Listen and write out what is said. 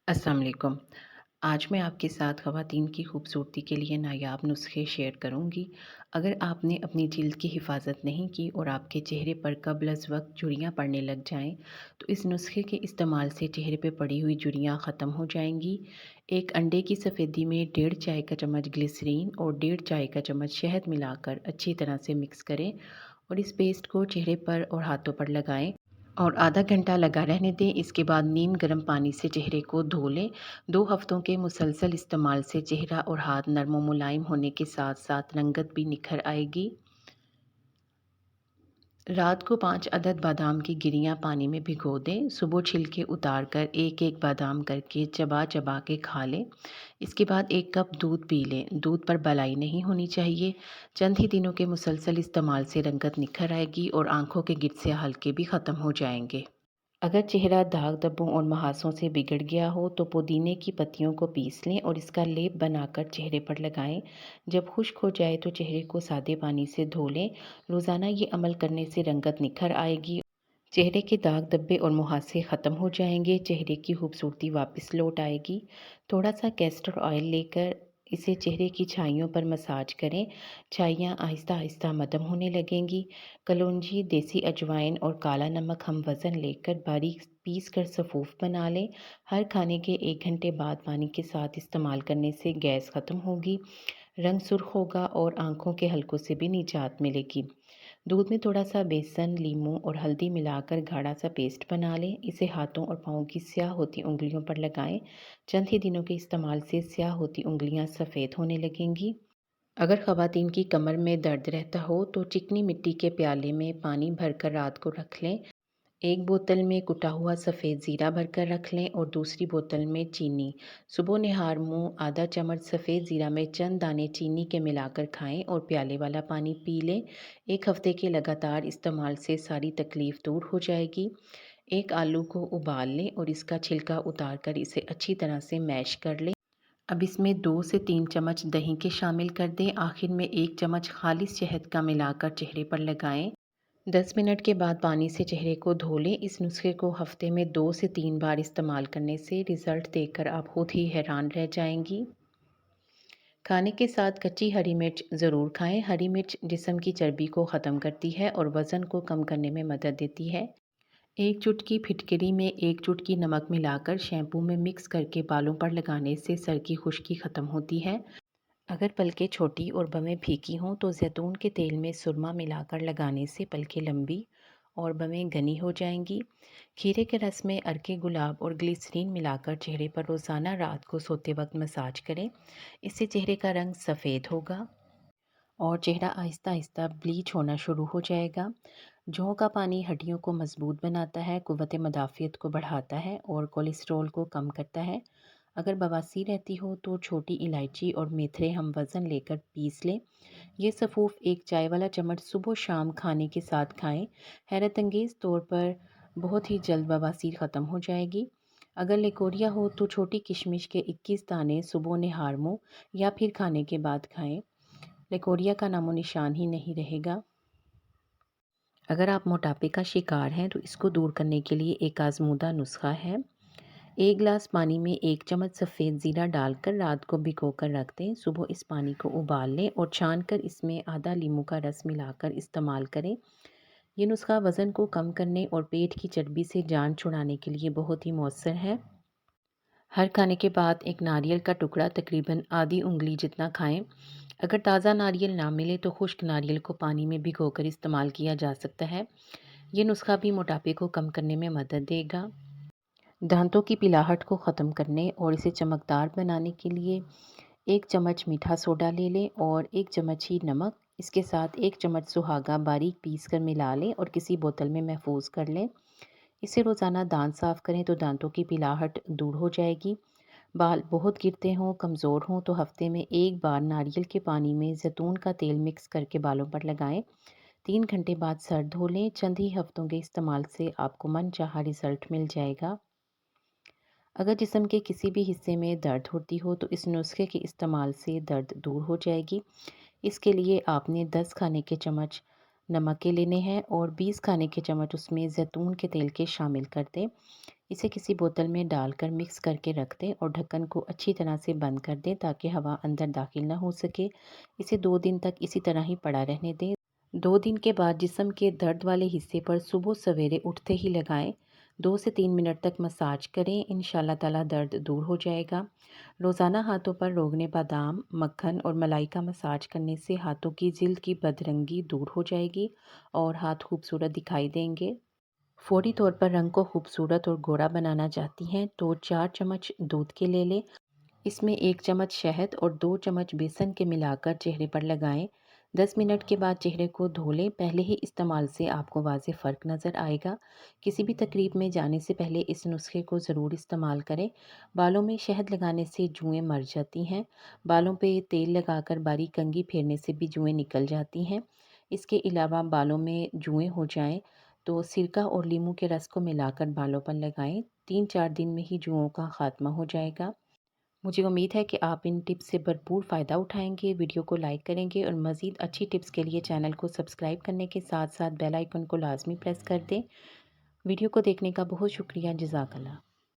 अस्सलाम वालेकुम। आज मैं आपके साथ ख़वातीन की खूबसूरती के लिए नायाब नुस्खे शेयर करूँगी। अगर आपने अपनी जिल्द की हिफाजत नहीं की और आपके चेहरे पर कबल अज़ वक़्त झुर्रियाँ पड़ने लग जाएँ, तो इस नुस्खे के इस्तेमाल से चेहरे पे पड़ी हुई झुर्रियाँ ख़त्म हो जाएँगी। एक अंडे की सफ़ेदी में डेढ़ चाय का चम्मच ग्लिसरीन और डेढ़ चाय का चम्मच शहद मिलाकर अच्छी तरह से मिक्स करें और इस पेस्ट को चेहरे पर और हाथों पर लगाएँ और आधा घंटा लगा रहने दें। इसके बाद नीम गर्म पानी से चेहरे को धो लें। 2 हफ्तों के मुसलसल इस्तेमाल से चेहरा और हाथ नरम व मुलायम होने के साथ-साथ रंगत भी निखर आएगी। रात को 5 अदद बादाम की गिरियाँ पानी में भिगो दें। सुबह छिलके उतार कर एक-एक बादाम करके चबा-चबा के खा लें। इसके बाद 1 कप दूध पी लें। दूध पर बलाई नहीं होनी चाहिए। चंद ही दिनों के मुसलसल इस्तेमाल से रंगत निखर आएगी और आँखों के गिरसे हल्के भी ख़त्म हो जाएँगे। अगर चेहरा दाग धब्बों और महासों से बिगड़ गया हो तो पुदीने की पत्तियों को पीस लें और इसका लेप बनाकर चेहरे पर लगाएं। जब खुश्क हो जाए तो चेहरे को सादे पानी से धो लें। रोज़ाना ये अमल करने से रंगत निखर आएगी। चेहरे के दाग धब्बे और मुहासे ख़त्म हो जाएंगे। चेहरे की खूबसूरती वापस लौट आएगी। थोड़ा सा कैस्टर ऑयल लेकर इसे चेहरे की छाइयों पर मसाज करें। छाइयाँ आहिस्ता आहिस्ता मदम होने लगेंगी। कलौंजी, देसी अजवाइन और काला नमक हम वज़न लेकर बारीक पीस कर सफ़ूफ बना लें। हर खाने के 1 घंटे बाद पानी के साथ इस्तेमाल करने से गैस ख़त्म होगी, रंग सुर्ख होगा और आँखों के हलकों से भी निजात मिलेगी। दूध में थोड़ा सा बेसन, नींबू और हल्दी मिलाकर गाढ़ा सा पेस्ट बना लें। इसे हाथों और पाँवों की स्याह होती उंगलियों पर लगाएं। चंद ही दिनों के इस्तेमाल से स्याह होती उंगलियां सफ़ेद होने लगेंगी। अगर ख़वातीन की कमर में दर्द रहता हो तो चिकनी मिट्टी के प्याले में पानी भरकर रात को रख लें। एक बोतल में कुटा हुआ सफ़ेद ज़ीरा भरकर रख लें और दूसरी बोतल में चीनी। सुबह निहार मुँह आधा चम्मच सफ़ेद ज़ीरा में चंद दाने चीनी के मिलाकर खाएं और प्याले वाला पानी पी लें। 1 हफ्ते के लगातार इस्तेमाल से सारी तकलीफ़ दूर हो जाएगी। एक आलू को उबाल लें और इसका छिलका उतार कर इसे अच्छी तरह से मैश कर लें। अब इसमें 2 से 3 चम्मच दही के शामिल कर दें। आखिर में 1 चम्मच खालिस शहद का मिलाकर चेहरे पर लगाएं। 10 मिनट के बाद पानी से चेहरे को धो लें। इस नुस्खे को हफ्ते में 2 से 3 बार इस्तेमाल करने से रिज़ल्ट देखकर आप खुद ही हैरान रह जाएंगी। खाने के साथ कच्ची हरी मिर्च ज़रूर खाएं। हरी मिर्च जिस्म की चर्बी को ख़त्म करती है और वज़न को कम करने में मदद देती है। 1 चुटकी फिटकरी में 1 चुटकी नमक मिलाकर शैम्पू में मिक्स करके बालों पर लगाने से सर की खुश्की ख़त्म होती है। अगर पलकें छोटी और बवें फीकी हों तो जैतून के तेल में सुरमा मिलाकर लगाने से पलकें लंबी और बवें घनी हो जाएंगी। खीरे के रस में अर्के गुलाब और ग्लिसरीन मिलाकर चेहरे पर रोज़ाना रात को सोते वक्त मसाज करें। इससे चेहरे का रंग सफ़ेद होगा और चेहरा आहिस्ता आहिस्ता ब्लीच होना शुरू हो जाएगा। जौ का पानी हड्डियों को मजबूत बनाता है, कुव्वत मदाफ़ियत को बढ़ाता है और कोलेस्ट्रॉल को कम करता है। अगर बवासीर रहती हो तो छोटी इलायची और मेथरे हम वज़न लेकर पीस लें। ये सफ़ूफ 1 चाय वाला चम्मच सुबह शाम खाने के साथ खाएं। हैरत अंगेज़ तौर पर बहुत ही जल्द बवासीर ख़त्म हो जाएगी। अगर लिकोरिया हो तो छोटी किशमिश के 21 दाने सुबह निहार मुँह या फिर खाने के बाद खाएं। लिकोरिया का नामो निशान ही नहीं रहेगा। अगर आप मोटापे का शिकार हैं तो इसको दूर करने के लिए एक आज़मूदा नुस्खा है। 1 गिलास पानी में 1 चम्मच सफ़ेद ज़ीरा डालकर रात को भिगो कर रख दें। सुबह इस पानी को उबाल लें और छानकर इसमें आधा नींबू का रस मिलाकर इस्तेमाल करें। ये नुस्खा वज़न को कम करने और पेट की चर्बी से जान छुड़ाने के लिए बहुत ही मौसर है। हर खाने के बाद एक नारियल का टुकड़ा तकरीबन आधी उंगली जितना खाएं। अगर ताज़ा नारियल ना मिले तो खुश्क नारियल को पानी में भिगोकर इस्तेमाल किया जा सकता है। ये नुस्खा भी मोटापे को कम करने में मदद देगा। दांतों की पिलाहट को ख़त्म करने और इसे चमकदार बनाने के लिए 1 चम्मच मीठा सोडा ले लें और 1 चम्मच ही नमक। इसके साथ 1 चम्मच सुहागा बारीक पीस कर मिला लें और किसी बोतल में महफूज कर लें। इसे रोज़ाना दांत साफ़ करें तो दांतों की पिलाहट दूर हो जाएगी। बाल बहुत गिरते हों, कमज़ोर हों तो हफ्ते में 1 बार नारियल के पानी में जैतून का तेल मिक्स करके बालों पर लगाएं। 3 घंटे बाद सर धो लें। चंद ही हफ्तों के इस्तेमाल से आपको मनचाहा रिज़ल्ट मिल जाएगा। अगर जिस्म के किसी भी हिस्से में दर्द होती हो तो इस नुस्खे के इस्तेमाल से दर्द दूर हो जाएगी। इसके लिए आपने 10 खाने के चम्मच नमक के लेने हैं और 20 खाने के चम्मच उसमें जैतून के तेल के शामिल कर दें। इसे किसी बोतल में डालकर मिक्स करके रख दें और ढक्कन को अच्छी तरह से बंद कर दें ताकि हवा अंदर दाखिल ना हो सके। इसे 2 दिन तक इसी तरह ही पड़ा रहने दें। 2 दिन के बाद जिस्म के दर्द वाले हिस्से पर सुबह सवेरे उठते ही लगाएं। 2 से 3 मिनट तक मसाज करें, इंशाल्लाह ताला दर्द दूर हो जाएगा। रोज़ाना हाथों पर रोगने बादाम, मक्खन और मलाई का मसाज करने से हाथों की जिल्द की बदरंगी दूर हो जाएगी और हाथ खूबसूरत दिखाई देंगे। फौरी तौर पर रंग को खूबसूरत और गोरा बनाना चाहती हैं तो 4 चम्मच दूध के ले लें। इसमें 1 चम्मच शहद और 2 चम्मच बेसन के मिलाकर चेहरे पर लगाएं। 10 मिनट के बाद चेहरे को धो लें। पहले ही इस्तेमाल से आपको वाज़ेह फ़र्क नज़र आएगा। किसी भी तकरीब में जाने से पहले इस नुस्खे को ज़रूर इस्तेमाल करें। बालों में शहद लगाने से जुएँ मर जाती हैं। बालों पे तेल लगाकर बारीक कंघी फेरने से भी जुएँ निकल जाती हैं। इसके अलावा बालों में जुएँ हो जाएँ तो सिरका और नींबू के रस को मिलाकर बालों पर लगाएं। 3-4 दिन में ही जुओं का खात्मा हो जाएगा। मुझे उम्मीद है कि आप इन टिप्स से भरपूर फ़ायदा उठाएंगे, वीडियो को लाइक करेंगे और मज़ीद अच्छी टिप्स के लिए चैनल को सब्सक्राइब करने के साथ साथ बेल आइकन को लाजमी प्रेस कर दें। वीडियो को देखने का बहुत शुक्रिया। जज़ाकल्लाह।